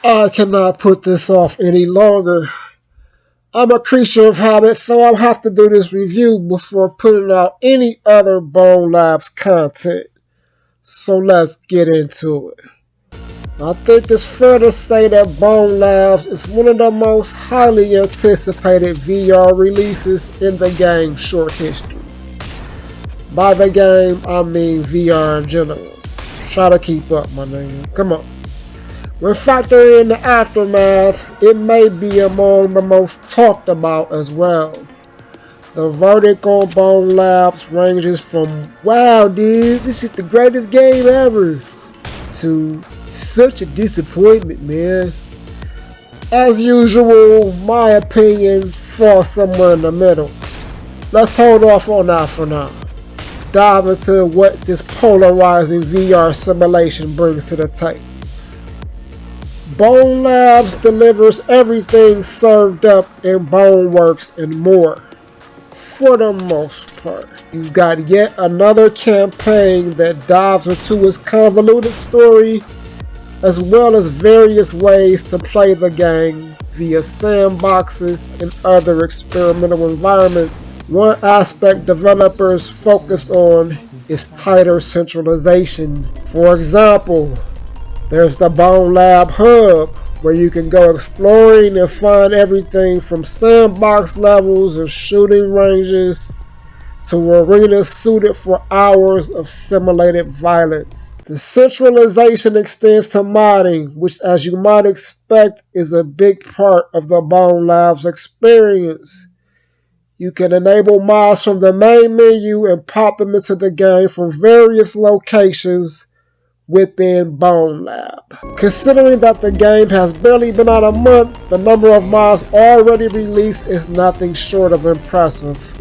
I cannot put this off any longer. I'm a creature of habit, so I'll have to do this review before putting out any other Bonelabs content. So let's get into it. I think it's fair to say that Bonelabs is one of the most highly anticipated VR releases in the game's short history. By the game, I mean VR in general. Try to keep up, my nigga. Come on. When factoring in the aftermath, it may be among the most talked about as well. The verdict on Bonelabs ranges from, wow dude, this is the greatest game ever, to such a disappointment, man. As usual, my opinion falls somewhere in the middle. Let's hold off on that for now. Dive into what this polarizing VR simulation brings to the table. Bonelabs delivers everything served up in Boneworks and more, for the most part. You've got yet another campaign that dives into its convoluted story, as well as various ways to play the game via sandboxes and other experimental environments. One aspect developers focused on is tighter centralization. For example, there's the Bonelab Hub, where you can go exploring and find everything from sandbox levels and shooting ranges to arenas suited for hours of simulated violence. The centralization extends to modding, which, as you might expect, is a big part of the Bonelabs experience. You can enable mods from the main menu and pop them into the game from various locations within Bonelab. Considering that the game has barely been out a month, the number of mods already released is nothing short of impressive.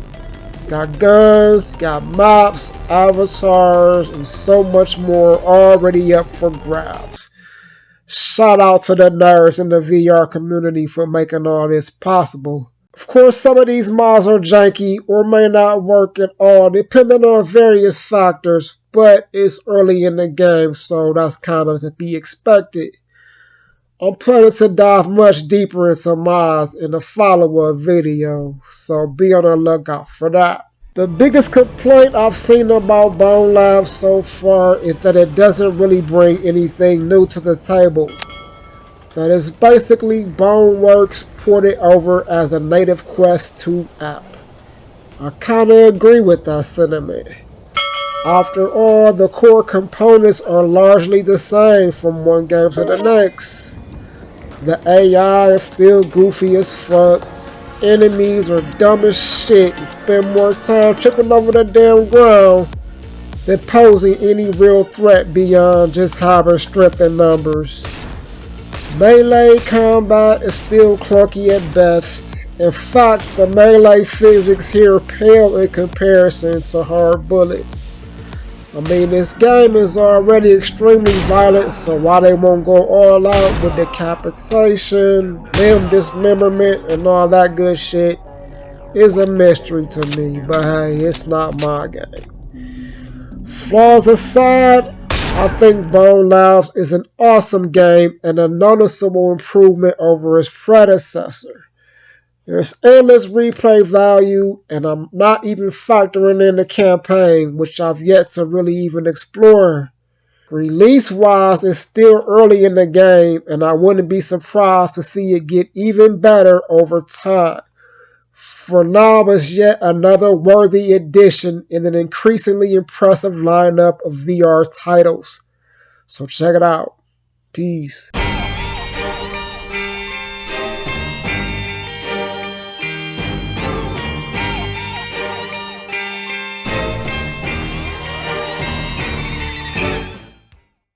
Got guns, got maps, avatars, and so much more already up for grabs. Shout out to the nerds in the VR community for making all this possible. Of course, some of these mods are janky or may not work at all, depending on various factors, but it's early in the game, so that's kind of to be expected. I'm planning to dive much deeper into mods in a follow-up video, so be on the lookout for that. The biggest complaint I've seen about Bonelabs so far is that it doesn't really bring anything new to the table. That is basically Boneworks ported over as a native Quest 2 app. I kinda agree with that sentiment. After all, the core components are largely the same from one game to the next. The AI is still goofy as fuck. Enemies are dumb as shit and spend more time tripping over the damn ground than posing any real threat beyond just having strength in numbers. Melee combat is still clunky at best. In fact, the melee physics here pale in comparison to Hard Bullet. I mean, this game is already extremely violent, so why they won't go all out with decapitation, limb dismemberment, and all that good shit is a mystery to me, but hey, it's not my game. Flaws aside, I think Bonelabs is an awesome game and a noticeable improvement over its predecessor. There's endless replay value, and I'm not even factoring in the campaign, which I've yet to really even explore. Release-wise, it's still early in the game, and I wouldn't be surprised to see it get even better over time. For now, it's yet another worthy addition in an increasingly impressive lineup of VR titles. So check it out. Peace.